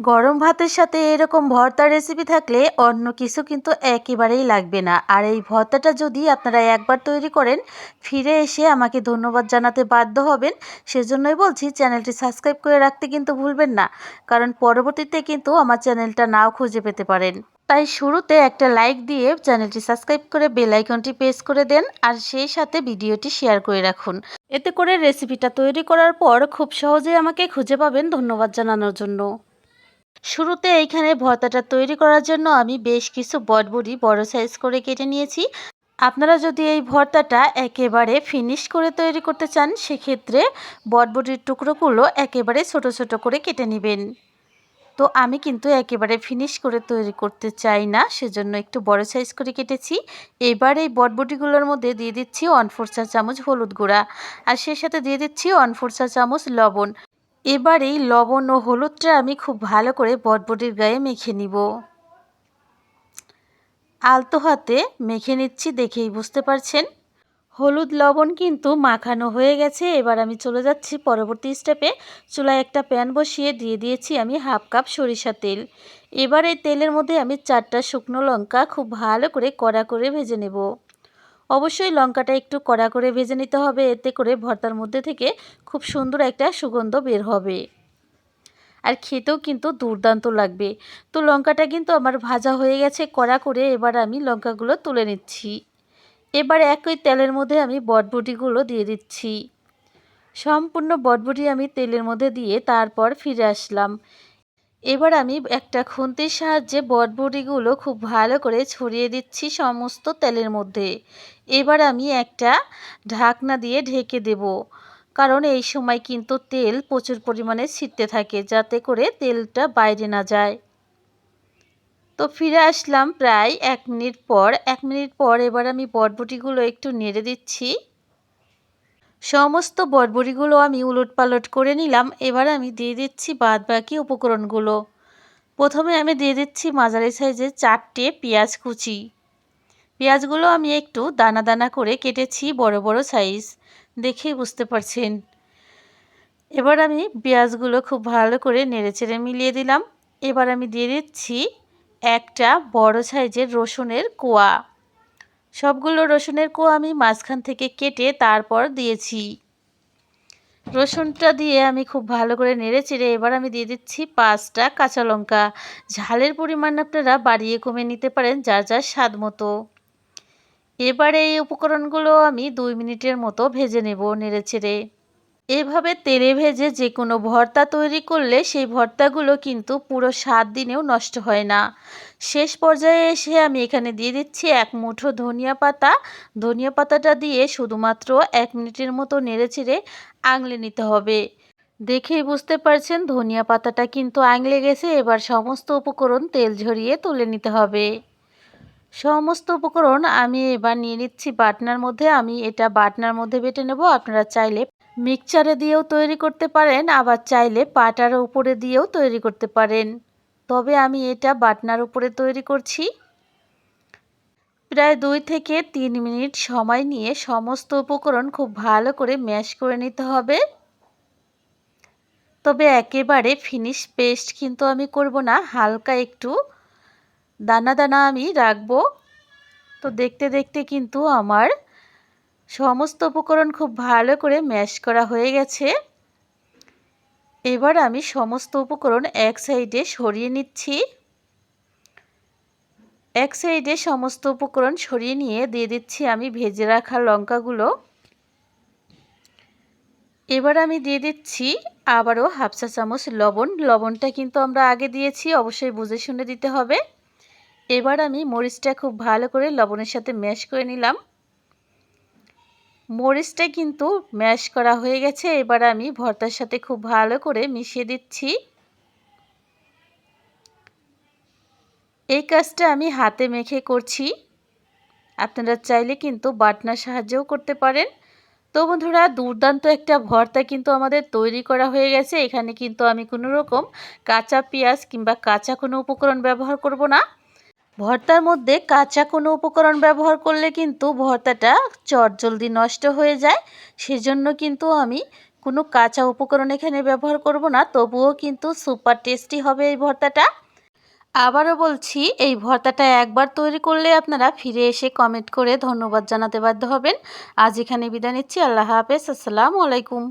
গরম ভাতের সাথে এরকম ভর্তা রেসিপি থাকলে অন্য কিছু কিন্তু একেবারেই লাগবে না। আর এই ভর্তাটা যদি আপনারা একবার তৈরি করেন, ফিরে এসে আমাকে ধন্যবাদ জানাতে বাধ্য হবেন। সেজন্যই বলছি, চ্যানেলটি সাবস্ক্রাইব করে রাখতে কিন্তু ভুলবেন না, কারণ পরবর্তীতে কিন্তু আমার চ্যানেলটা নাও খুঁজে পেতে পারেন। তাই শুরুতে একটা লাইক দিয়ে চ্যানেলটি সাবস্ক্রাইব করে বেল আইকনটি প্রেস করে দেন, আর সেই সাথে ভিডিওটি শেয়ার করে রাখুন। এতে করে রেসিপিটা তৈরি করার পর খুব সহজেই আমাকে খুঁজে পাবেন ধন্যবাদ জানানোর জন্য। শুরুতে এইখানে ভর্তাটা তৈরি করার জন্য আমি বেশ কিছু বটবটি বড় সাইজ করে কেটে নিয়েছি। আপনারা যদি এই ভর্তাটা একেবারে ফিনিশ করে তৈরি করতে চান, সেক্ষেত্রে বটবটির টুকরোগুলো একেবারে ছোট ছোট করে কেটে নেবেন। তো আমি কিন্তু একেবারে ফিনিশ করে তৈরি করতে চাই না, সেজন্য একটু বড় সাইজ করে কেটেছি। এবার এই বটবটিগুলোর মধ্যে দিয়ে দিচ্ছি 1/4 চা চামচ হলুদ গুঁড়া, আর সেই সাথে দিয়ে দিচ্ছি 1/4 চা চামচ লবণ। এবার এই লবণ ও হলুদটা আমি খুব ভালো করে বটবটির গায়ে মেখে নিব। আলতো হাতে মেখে নিচ্ছি, দেখেই বুঝতে পারছেন। হলুদ লবণ কিন্তু মাখানো হয়ে গেছে। এবার আমি চলে যাচ্ছি পরবর্তী স্টেপে। চুলায় একটা প্যান বসিয়ে দিয়ে দিয়েছি আমি 1/2 কাপ সরিষা তেল। এবার এই তেলের মধ্যে আমি 4টা শুকনো লঙ্কা খুব ভালো করে কড়া করে ভেজে নেব। অবশ্যই লঙ্কাটা একটু কড়া করে ভেজে নিতে হবে, এতে করে ভর্তার মধ্যে থেকে খুব সুন্দর একটা সুগন্ধ বের হবে, আর খেতেও কিন্তু দুর্দান্ত লাগবে। তো লঙ্কাটা কিন্তু আমার ভাজা হয়ে গেছে কড়া করে। এবার আমি লঙ্কাগুলো তুলে নিচ্ছি। এবার একই তেলের মধ্যে আমি বটবটিগুলো দিয়ে দিচ্ছি। সম্পূর্ণ বটবটি আমি তেলের মধ্যে দিয়ে তারপর ফিরে আসলাম। এবার আমি একটা খুন্তির সাহায্যে বটবটিগুলো খুব ভালো করে ছড়িয়ে দিচ্ছি সমস্ত তেলের মধ্যে। এবার আমি একটা ঢাকনা দিয়ে ঢেকে দেব, কারণ এই সময় কিন্তু তেল প্রচুর পরিমাণে ছিটতে থাকে, যাতে করে তেলটা বাইরে না যায়। তো ফিরে আসলাম প্রায় 1 মিনিট পর। 1 মিনিট পর এবার আমি বটবটিগুলো একটু নেড়ে দিচ্ছি। সমস্ত বটবটিগুলো আমি উলটপালট করে নিলাম। এবার আমি দিয়ে দিচ্ছি বাদবাকি উপকরণগুলো। প্রথমে আমি দিয়ে দিচ্ছি মাঝারি সাইজের 4টে পেঁয়াজ কুচি। পেঁয়াজগুলো আমি একটু দানা দানা করে কেটেছি, বড় বড় সাইজ, দেখেই বুঝতে পারছেন। এবার আমি পেঁয়াজগুলো খুব ভালো করে নেড়েচেড়ে মিলিয়ে দিলাম। এবার আমি দিয়ে দিচ্ছি একটা বড় সাইজের রসুনের কোয়া। সবগুলো রসুনের কোয়া আমি মাঝখান থেকে কেটে তারপর দিয়েছি। রসুনটা দিয়ে আমি খুব ভালো করে নেড়েচেড়ে এবার আমি দিয়ে দিচ্ছি 5টা কাঁচা লঙ্কা। ঝালের পরিমাণ আপনারা বাড়িয়ে কমিয়ে নিতে পারেন যার যার স্বাদ মতো। এবারে এই উপকরণগুলো আমি 2 মিনিটের মতো ভেজে নেব নেড়েচেড়ে। এভাবে তেলে ভেজে যে কোনো ভর্তা তৈরি করলে সেই ভর্তাগুলো কিন্তু পুরো 7 দিনেও নষ্ট হয় না। শেষ পর্যায়ে এসে আমি এখানে দিয়ে দিচ্ছি 1 মুঠো ধনিয়া পাতা। ধনিয়া পাতাটা দিয়ে শুধুমাত্র 1 মিনিটের মতো নেড়েচেড়ে আঙলে নিতে হবে। দেখেই বুঝতে পারছেন ধনিয়া পাতাটা কিন্তু আঙলে গেছে। এবার সমস্ত উপকরণ তেল ঝরিয়ে তুলে নিতে হবে। সমস্ত উপকরণ আমি এবার নিয়ে নিচ্ছি বাটনার মধ্যে। আমি এটা বাটনার মধ্যে বেটে নেব। আপনারা চাইলে মিক্সচারে দিয়েও তৈরি করতে পারেন, আবার চাইলে পাটার উপরে দিয়েও তৈরি করতে পারেন। তবে আমি এটা বাটনার উপরে তৈরি করছি। প্রায় 2 থেকে 3 মিনিট সময় নিয়ে সমস্ত উপকরণ খুব ভালো করে ম্যাশ করে নিতে হবে। তবে একেবারে ফিনিশ পেস্ট কিন্তু আমি করব না, হালকা একটু দানা দানা আমি রাখবো। তো দেখতে দেখতে কিন্তু আমার সমস্ত উপকরণ খুব ভালো করে ম্যাশ করা হয়ে গেছে। এবার আমি সমস্ত উপকরণ এক সাইডে সরিয়ে নিচ্ছি। এক সাইডে সমস্ত উপকরণ সরিয়ে নিয়ে দিয়ে দিচ্ছি আমি ভেজে রাখা লঙ্কাগুলো। এবার আমি দিয়ে দিচ্ছি আবারও 1/2 চা চামচ লবণ। লবণটা কিন্তু আমরা আগে দিয়েছি, অবশ্যই বুঝে শুনে দিতে হবে। এবার আমি মরিচটা খুব ভালো করে লবণের সাথে ম্যাশ করে নিলাম। মরিচটা কিন্তু ম্যাশ করা হয়ে গেছে। এবার আমি ভর্তার সাথে খুব ভালো করে মিশিয়ে দিচ্ছি। এই কাজটা আমি হাতে মেখে করছি, আপনারা চাইলে কিন্তু বাটনার সাহায্যেও করতে পারেন। তো বন্ধুরা, দুর্দান্ত একটা ভর্তা কিন্তু আমাদের তৈরি করা হয়ে গেছে। এখানে কিন্তু আমি কোনো রকম কাঁচা পেঁয়াজ কিংবা কাঁচা কোনো উপকরণ ব্যবহার করব না। ভর্তার মধ্যে কাঁচা কোনো উপকরণ ব্যবহার করলে কিন্তু ভর্তাটা চটজলদি নষ্ট হয়ে যায়। সেজন্য কিন্তু আমি কোনো কাঁচা উপকরণ এখানে ব্যবহার করব না, তবুও কিন্তু সুপার টেস্টি হবে এই ভর্তাটা। আবারও বলছি, এই ভর্তাটা একবার তৈরি করলে আপনারা ফিরে এসে কমেন্ট করে ধন্যবাদ জানাতে বাধ্য হবেন। আজ এখানে বিদায় নিচ্ছি। আল্লাহ হাফেজ। আসসালামু আলাইকুম।